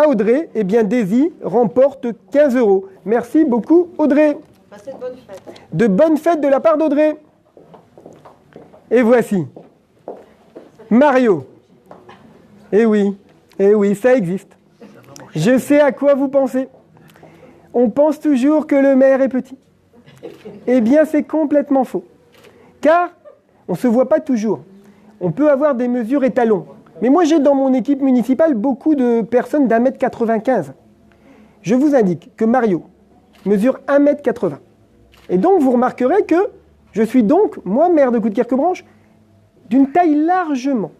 Audrey, eh bien Daisy remporte 15 €. Merci beaucoup Audrey. Passez de bonnes fêtes. De bonnes fêtes de la part d'Audrey. Et voici Mario. Eh oui, ça existe. Je sais à quoi vous pensez. On pense toujours que le maire est petit. Eh bien, c'est complètement faux. Car on ne se voit pas toujours. On peut avoir des mesures étalons. Mais moi, j'ai dans mon équipe municipale beaucoup de personnes d'1,95 m. Je vous indique que Mario mesure 1,80 m. Et donc, vous remarquerez que je suis donc, moi, maire de Coudekerque-Branche, d'une taille largement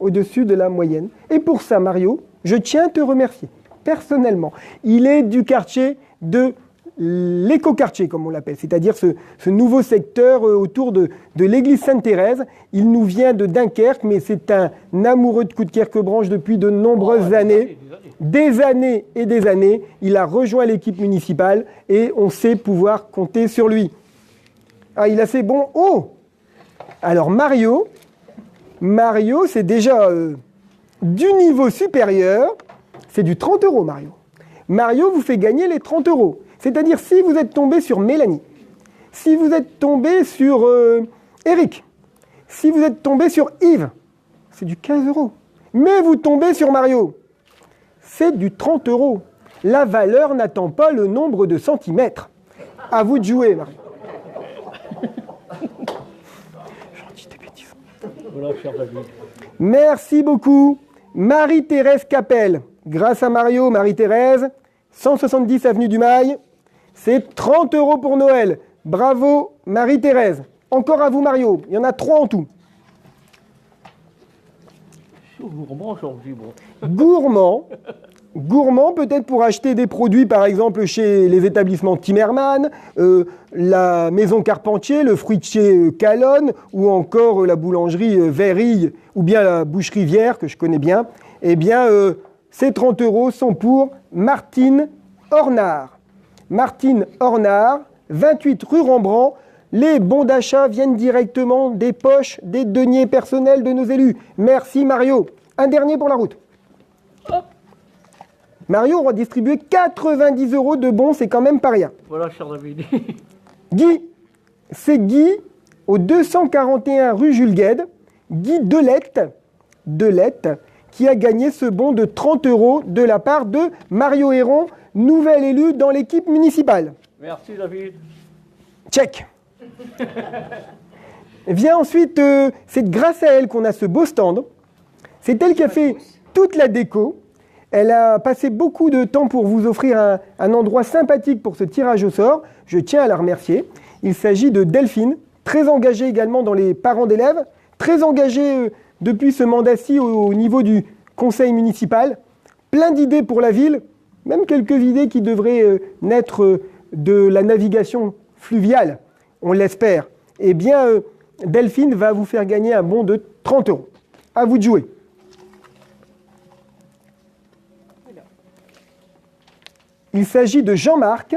au-dessus de la moyenne. Et pour ça, Mario, je tiens à te remercier personnellement. Il est du quartier de l'éco-quartier, comme on l'appelle, c'est-à-dire ce nouveau secteur autour de l'église Sainte-Thérèse. Il nous vient de Dunkerque, mais c'est un amoureux de Coudekerque-Branche depuis de nombreuses années. Des années et des années. Il a rejoint l'équipe municipale et on sait pouvoir compter sur lui. Ah, il a ses bons. Oh! Alors Mario, c'est déjà du niveau supérieur. C'est du 30 €, Mario. Mario vous fait gagner les 30 €. C'est-à-dire, si vous êtes tombé sur Mélanie, si vous êtes tombé sur Eric, si vous êtes tombé sur Yves, c'est du 15 €. Mais vous tombez sur Mario, c'est du 30 €. La valeur n'attend pas le nombre de centimètres. À vous de jouer, Mario. Voilà, cher David. Merci beaucoup. Marie-Thérèse Capel. Grâce à Mario, Marie-Thérèse, 170 avenue du Mail. C'est 30 € pour Noël. Bravo, Marie-Thérèse. Encore à vous, Mario. Il y en a 3 en tout. Gourmand aujourd'hui, bon. Gourmand peut-être pour acheter des produits, par exemple, chez les établissements Timmerman, la maison Carpentier, le fruitier Calonne, ou encore la boulangerie Vérille, ou bien la boucherie Vière, que je connais bien. Eh bien, ces 30 € sont pour Martine Ornard. Martine Ornard, 28 rue Rembrandt. Les bons d'achat viennent directement des poches des deniers personnels de nos élus. Merci Mario. Un dernier pour la route. Mario aura distribué 90 € de bons, c'est quand même pas rien. Voilà, cher David. Guy, c'est Guy au 241 rue Jules Guesde. Guy Delette, qui a gagné ce bon de 30 € de la part de Mario Héron, nouvel élu dans l'équipe municipale. Merci, David. Check. Vient ensuite, c'est grâce à elle qu'on a ce beau stand. C'est elle qui a fait toute la déco. Elle a passé beaucoup de temps pour vous offrir un endroit sympathique pour ce tirage au sort. Je tiens à la remercier. Il s'agit de Delphine, très engagée également dans les parents d'élèves, très engagée depuis ce mandat-ci au niveau du conseil municipal. Plein d'idées pour la ville, même quelques idées qui devraient naître de la navigation fluviale, on l'espère. Eh bien, Delphine va vous faire gagner un bon de 30 €. À vous de jouer. Il s'agit de Jean-Marc.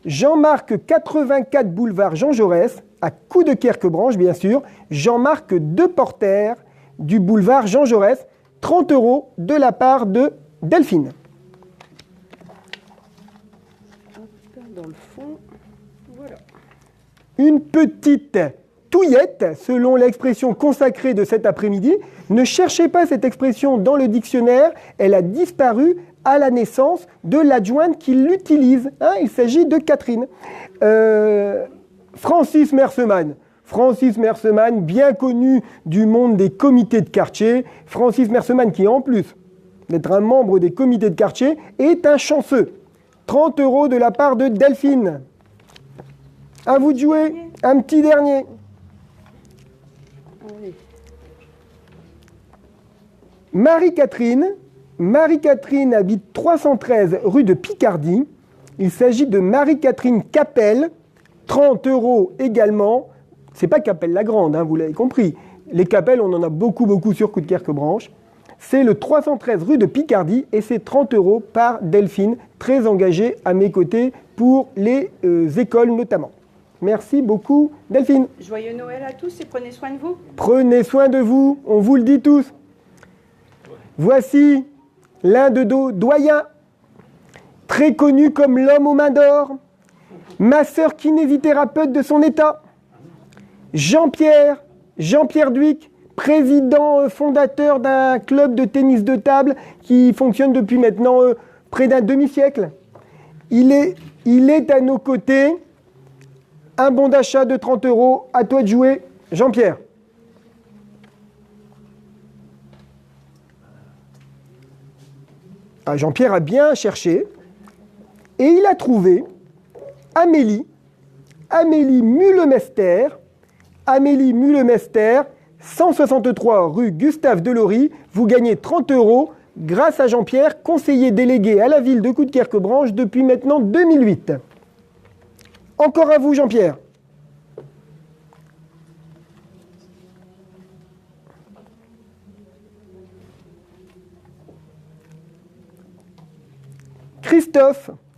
Jean-Marc, 84 boulevard Jean Jaurès, à Coudekerque-Branche, bien sûr. Jean-Marc Deporter, du boulevard Jean Jaurès, 30 € de la part de Delphine. Dans le fond, voilà. Une petite touillette, selon l'expression consacrée de cet après-midi. Ne cherchez pas cette expression dans le dictionnaire, elle a disparu à la naissance de l'adjointe qui l'utilise. Il s'agit de Catherine. Francis Merseman. Francis Merseman, bien connu du monde des comités de quartier. Francis Merseman, qui en plus d'être un membre des comités de quartier, est un chanceux. 30 € de la part de Delphine. À vous de jouer. Un petit dernier. Marie-Catherine. Marie-Catherine habite 313 rue de Picardie. Il s'agit de Marie-Catherine Capel. 30 € également. C'est pas Capel la Grande, vous l'avez compris. Les Capel, on en a beaucoup sur Coudekerque-Branche. C'est le 313 rue de Picardie et c'est 30 € par Delphine, très engagée à mes côtés pour les écoles notamment. Merci beaucoup Delphine. Joyeux Noël à tous et prenez soin de vous. Prenez soin de vous, on vous le dit tous. Voici l'un de nos doyens, très connu comme l'homme aux mains d'or, masseur kinésithérapeute de son état, Jean-Pierre Dhuic, président fondateur d'un club de tennis de table qui fonctionne depuis maintenant près d'un demi-siècle. Il est à nos côtés. Un bon d'achat de 30 €. À toi de jouer, Jean-Pierre. Jean-Pierre a bien cherché et il a trouvé Amélie Mullemester. Amélie Mullemester, 163 rue Gustave Delory. Vous gagnez 30 € grâce à Jean-Pierre, conseiller délégué à la ville de Coudekerque-Branche depuis maintenant 2008. Encore à vous, Jean-Pierre.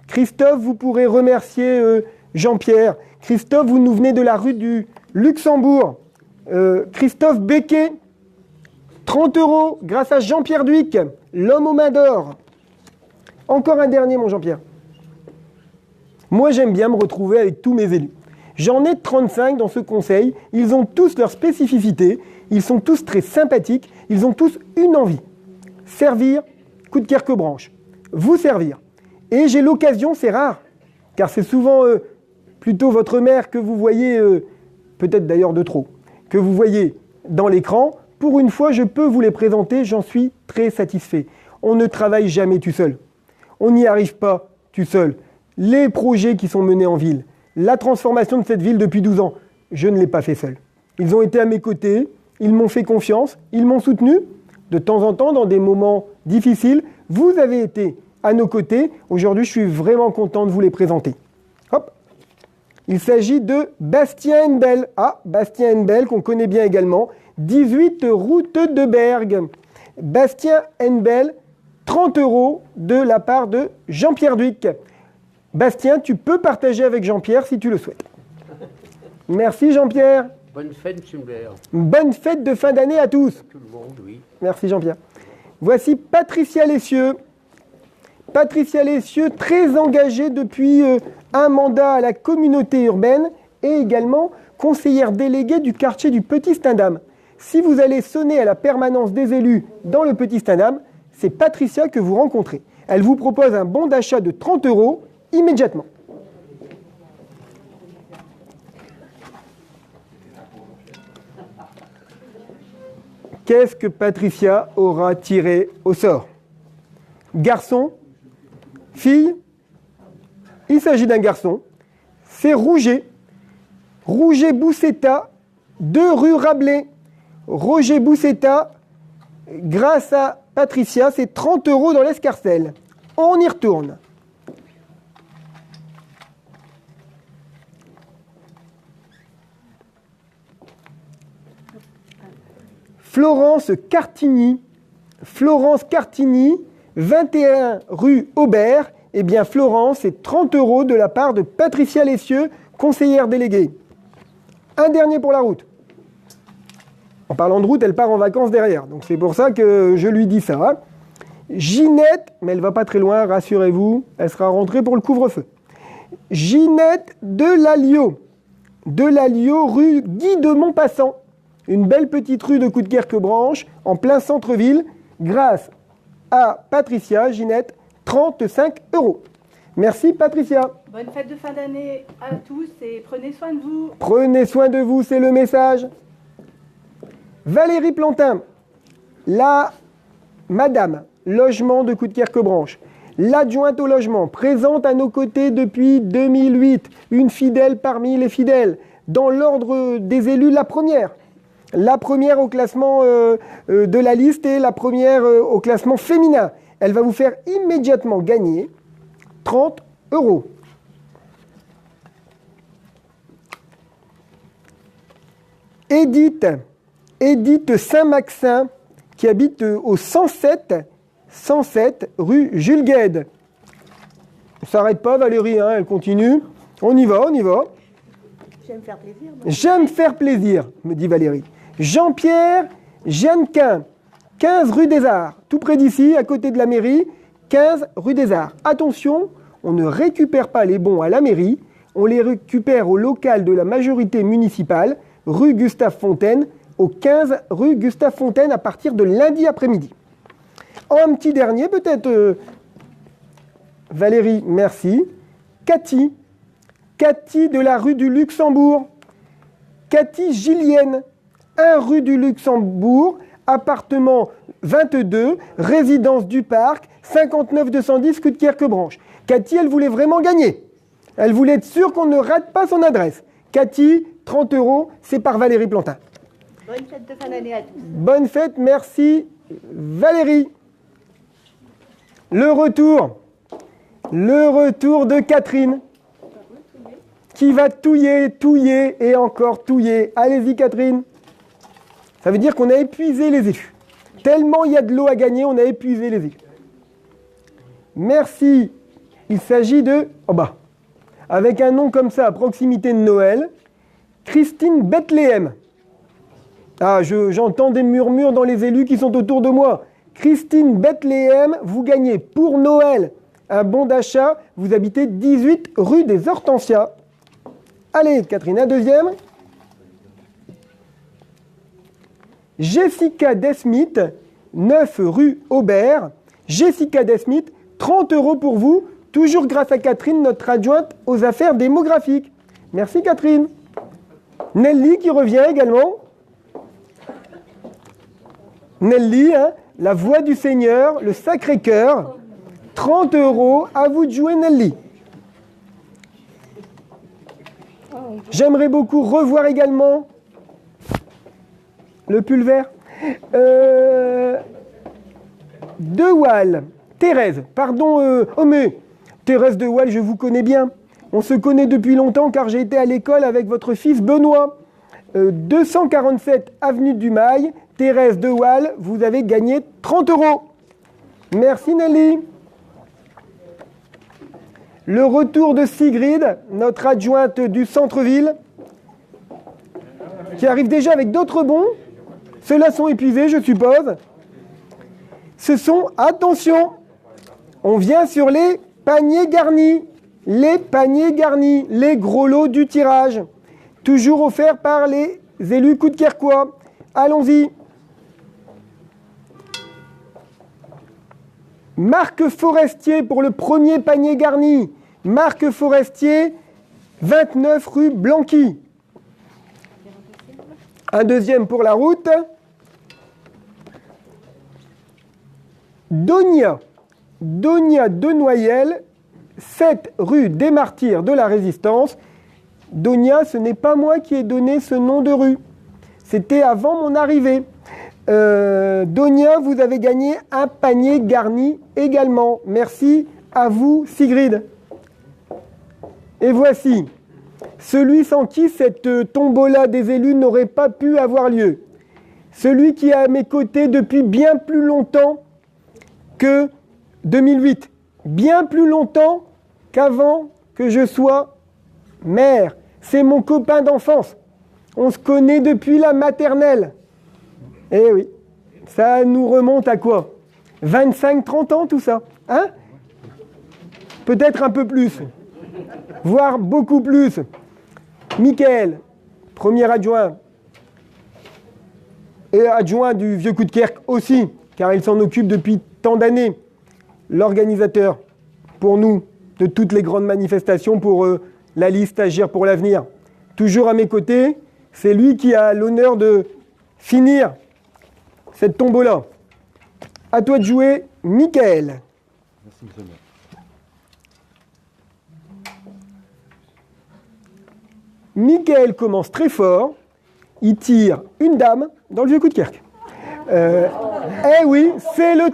Christophe, vous pourrez remercier Jean-Pierre. Christophe, vous nous venez de la rue du Luxembourg. Christophe Becquet, 30 € grâce à Jean-Pierre Duic, l'homme aux mains d'or. Encore un dernier, mon Jean-Pierre. Moi, j'aime bien me retrouver avec tous mes élus. J'en ai 35 dans ce conseil. Ils ont tous leurs spécificités. Ils sont tous très sympathiques. Ils ont tous une envie. Servir Coudekerque-Branche. Vous servir. Et j'ai l'occasion, c'est rare, car c'est souvent plutôt votre mère que vous voyez, peut-être d'ailleurs de trop, que vous voyez dans l'écran. Pour une fois, je peux vous les présenter, j'en suis très satisfait. On ne travaille jamais tout seul. On n'y arrive pas tout seul. Les projets qui sont menés en ville, la transformation de cette ville depuis 12 ans, je ne l'ai pas fait seul. Ils ont été à mes côtés, ils m'ont fait confiance, ils m'ont soutenu. De temps en temps, dans des moments difficiles, vous avez été à nos côtés. Aujourd'hui, je suis vraiment content de vous les présenter. Hop. Il s'agit de Bastien Henbel. Ah, Bastien Henbel, qu'on connaît bien également. 18 route de Bergue. Bastien Henbel, 30 € de la part de Jean-Pierre Duic. Bastien, tu peux partager avec Jean-Pierre si tu le souhaites. Merci Jean-Pierre. Bonne fête, M. Blair. Bonne fête de fin d'année à tous. Tout le monde, oui. Merci Jean-Pierre. Voici Patricia Lessieux. Patricia Lessieux, très engagée depuis un mandat à la communauté urbaine et également conseillère déléguée du quartier du Petit Stendham. Si vous allez sonner à la permanence des élus dans le Petit Stendham, c'est Patricia que vous rencontrez. Elle vous propose un bon d'achat de 30 € immédiatement. Qu'est-ce que Patricia aura tiré au sort? Garçon? Fille? Il s'agit d'un garçon. C'est Rouget. Rouget Boussetta, 2 rue Rabelais. Roger Boussetta, grâce à Patricia, c'est 30 € dans l'escarcelle. On y retourne. Florence Cartigny. Florence Cartigny, 21 rue Aubert. Eh bien, Florence, c'est 30 € de la part de Patricia Lessieux, conseillère déléguée. Un dernier pour la route. En parlant de route, elle part en vacances derrière. Donc, c'est pour ça que je lui dis ça. Hein. Ginette, mais elle ne va pas très loin, rassurez-vous, elle sera rentrée pour le couvre-feu. Ginette Delalliot. Delalliot, rue Guy de Montpassant. Une belle petite rue de Coudekerque-Branche, en plein centre-ville, grâce à Patricia, Ginette, 35 €. Merci Patricia. Bonne fête de fin d'année à tous et prenez soin de vous. Prenez soin de vous, c'est le message. Valérie Plantin, la madame logement de Coudekerque-Branche, l'adjointe au logement, présente à nos côtés depuis 2008, une fidèle parmi les fidèles. Dans l'ordre des élus, la première au classement de la liste et la première au classement féminin. Elle va vous faire immédiatement gagner 30 €. Edith Saint-Maxin, qui habite au 107 rue Jules Guesde. On ne s'arrête pas Valérie, hein, elle continue. On y va. J'aime faire plaisir. J'aime faire plaisir, me dit Valérie. Jean-Pierre Jeannequin, 15 rue des Arts, tout près d'ici, à côté de la mairie, 15 rue des Arts. Attention, on ne récupère pas les bons à la mairie, on les récupère au local de la majorité municipale, rue Gustave Fontaine, au 15 rue Gustave Fontaine, à partir de lundi après-midi. Un petit dernier, peut-être, Valérie, merci. Cathy de la rue du Luxembourg. Cathy Gillienne, 1 rue du Luxembourg, appartement 22, résidence du Parc, 59 210 Coudekerque-Branche. Cathy, elle voulait vraiment gagner. Elle voulait être sûre qu'on ne rate pas son adresse. Cathy, 30 €, c'est par Valérie Plantin. Bonne fête de fin d'année à tous. Bonne fête, merci Valérie. Le retour de Catherine, qui va touiller et encore touiller. Allez-y Catherine. Ça veut dire qu'on a épuisé les élus. Tellement il y a de l'eau à gagner, on a épuisé les élus. Merci. Il s'agit de... avec un nom comme ça, à proximité de Noël, Christine Bethléem. Ah, j'entends des murmures dans les élus qui sont autour de moi. Christine Bethléem, vous gagnez pour Noël un bon d'achat. Vous habitez 18 rue des Hortensias. Allez, Catherine, un deuxième. Jessica Desmith, 9 rue Aubert. Jessica Desmith, 30 € pour vous, toujours grâce à Catherine, notre adjointe aux affaires démographiques. Merci Catherine. Nelly qui revient également. Nelly, la voix du Seigneur, le Sacré-Cœur, 30 €, à vous de jouer Nelly. J'aimerais beaucoup revoir également le pull vert. De Waal, Thérèse, pardon, mais Thérèse de Waal, je vous connais bien. On se connaît depuis longtemps car j'ai été à l'école avec votre fils Benoît. 247 avenue du Mail, Thérèse de Waal, vous avez gagné 30 €. Merci Nelly. Le retour de Sigrid, notre adjointe du centre-ville, qui arrive déjà avec d'autres bons. Ceux-là sont épuisés, je suppose. Ce sont, attention, on vient sur les paniers garnis. Les paniers garnis, les gros lots du tirage. Toujours offerts par les élus Coudekerquois. Allons-y. Marc Forestier pour le premier panier garni. Marc Forestier, 29 rue Blanqui. Un deuxième pour la route. Donia de Noyelles, 7 rue des Martyrs de la Résistance. Donia, ce n'est pas moi qui ai donné ce nom de rue. C'était avant mon arrivée. Donia, vous avez gagné un panier garni également. Merci à vous, Sigrid. Et voici celui sans qui cette tombola des élus n'aurait pas pu avoir lieu. Celui qui est à mes côtés depuis bien plus longtemps que 2008. Bien plus longtemps qu'avant que je sois maire. C'est mon copain d'enfance. On se connaît depuis la maternelle. Eh oui, ça nous remonte à quoi? 25-30 ans tout ça, hein? Peut-être un peu plus, voire beaucoup plus. Mickaël, premier adjoint, et adjoint du Vieux Coudekerque aussi, car il s'en occupe depuis tant d'années. L'organisateur, pour nous, de toutes les grandes manifestations pour la liste Agir pour l'avenir. Toujours à mes côtés, c'est lui qui a l'honneur de finir cette tombola. À toi de jouer, Mickaël. Merci, monsieur le maire. Mickaël commence très fort. Il tire une dame dans le Vieux Coudekerque. Eh oui, c'est le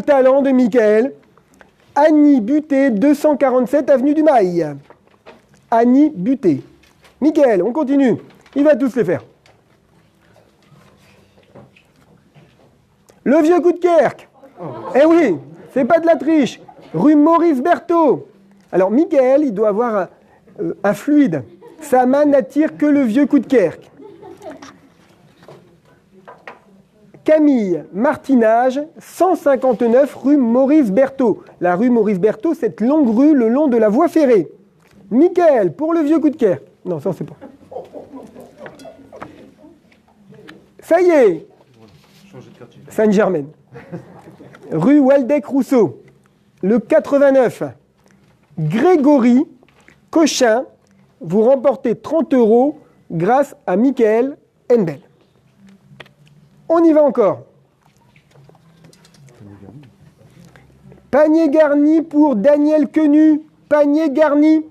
talent de Mickaël. Annie Buté, 247 avenue du Mail. Annie Buté. Mickaël, on continue. Il va tous les faire. Le Vieux Coudekerque. Eh oui, c'est pas de la triche. Rue Maurice Berthaud. Alors, Mickaël, il doit avoir un fluide. Sa main n'attire que le Vieux Coudekerque. Camille Martinage, 159 rue Maurice Berthaud. La rue Maurice Berthaud, cette longue rue le long de la voie ferrée. Mickaël, pour le Vieux Coudekerque. Non, ça on sait pas. Ça y est. Sainte-Germaine. Rue Waldeck-Rousseau. Le 89. Grégory Cochin, vous remportez 30 € grâce à Mickaël Henbel. On y va encore. Panier garni pour Daniel Quenu. Panier garni.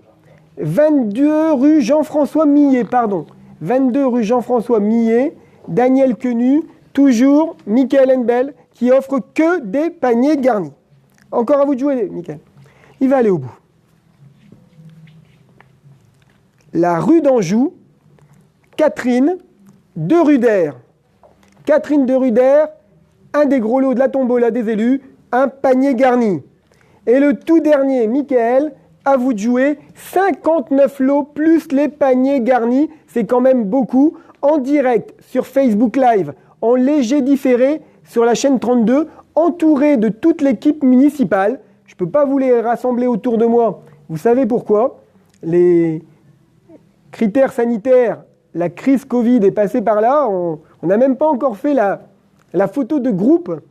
22 rue Jean-François Millet, pardon. 22 rue Jean-François Millet. Daniel Quenu, toujours Michael Henbel, qui offre que des paniers garnis. Encore à vous de jouer, Michael. Il va aller au bout. La rue d'Anjou, Catherine de Ruder. Catherine de Ruder, un des gros lots de la tombola des élus, un panier garni. Et le tout dernier, Michael, à vous de jouer, 59 lots plus les paniers garnis, c'est quand même beaucoup, en direct sur Facebook Live, en léger différé sur la chaîne 32, entouré de toute l'équipe municipale. Je ne peux pas vous les rassembler autour de moi. Vous savez pourquoi? Les critères sanitaires, la crise Covid est passée par là. On n'a même pas encore fait la photo de groupe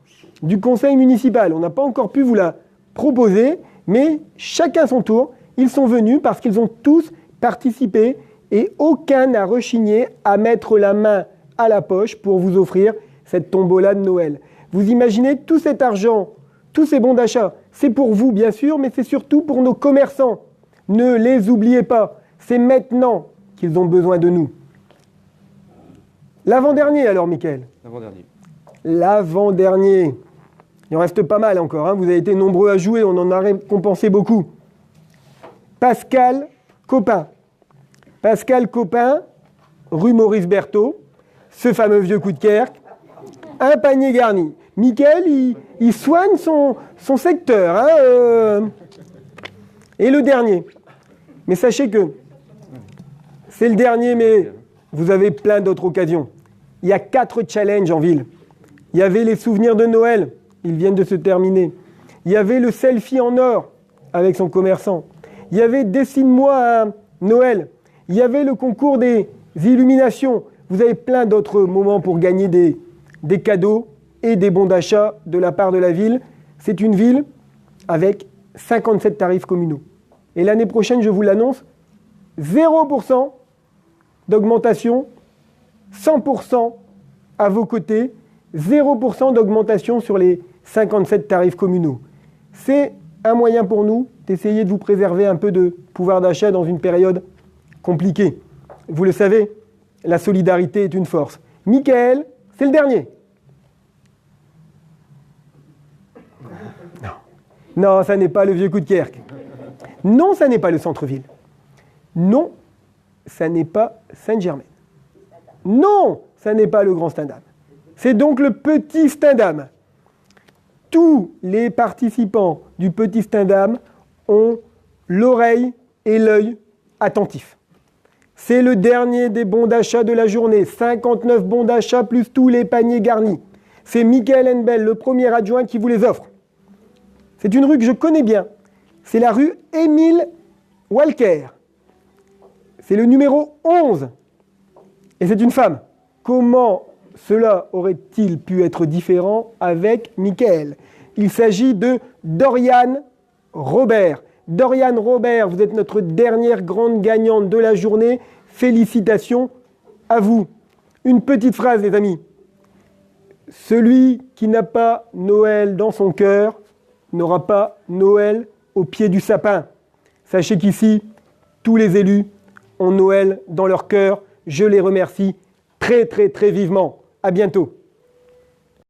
du conseil municipal. On n'a pas encore pu vous la proposer, mais chacun son tour. Ils sont venus parce qu'ils ont tous participé et aucun n'a rechigné à mettre la main à la poche pour vous offrir cette tombola de Noël. Vous imaginez tout cet argent, tous ces bons d'achat, c'est pour vous bien sûr, mais c'est surtout pour nos commerçants. Ne les oubliez pas, c'est maintenant qu'ils ont besoin de nous. L'avant-dernier alors, Mickaël. L'avant-dernier. L'avant-dernier. Il en reste pas mal encore, hein. Vous avez été nombreux à jouer, on en a récompensé beaucoup. Pascal Copin. Pascal Copin, rue Maurice Berthaud, ce fameux vieux coup de Kerk, un panier garni. Mickaël, il soigne son secteur. Hein, Et le dernier. Mais sachez que c'est le dernier, mais vous avez plein d'autres occasions. Il y a 4 challenges en ville. Il y avait les souvenirs de Noël, ils viennent de se terminer. Il y avait le selfie en or avec son commerçant. Il y avait Dessine-moi un Noël. Il y avait le concours des illuminations. Vous avez plein d'autres moments pour gagner des cadeaux et des bons d'achat de la part de la ville. C'est une ville avec 57 tarifs communaux. Et l'année prochaine, je vous l'annonce, 0% d'augmentation, 100% à vos côtés, 0% d'augmentation sur les 57 tarifs communaux. C'est un moyen pour nous d'essayer de vous préserver un peu de pouvoir d'achat dans une période compliquée. Vous le savez, la solidarité est une force. Mickaël, c'est le dernier. Non, ça n'est pas le vieux coup de Kerk. Non, ça n'est pas le centre-ville. Non, ça n'est pas Saint-Germain. Non, ça n'est pas le grand Stendhal. C'est donc le petit Stendhal. Tous les participants du petit Stendhal ont l'oreille et l'œil attentifs. C'est le dernier des bons d'achat de la journée. 59 bons d'achat plus tous les paniers garnis. C'est Michael Henbel, le premier adjoint, qui vous les offre. C'est une rue que je connais bien. C'est la rue Émile Walker. C'est le numéro 11. Et c'est une femme. Comment cela aurait-il pu être différent avec Michael? Il s'agit de Doriane Robert. Doriane Robert, vous êtes notre dernière grande gagnante de la journée. Félicitations à vous. Une petite phrase, les amis. Celui qui n'a pas Noël dans son cœur n'aura pas Noël au pied du sapin. Sachez qu'ici, tous les élus ont Noël dans leur cœur. Je les remercie très très très vivement. À bientôt.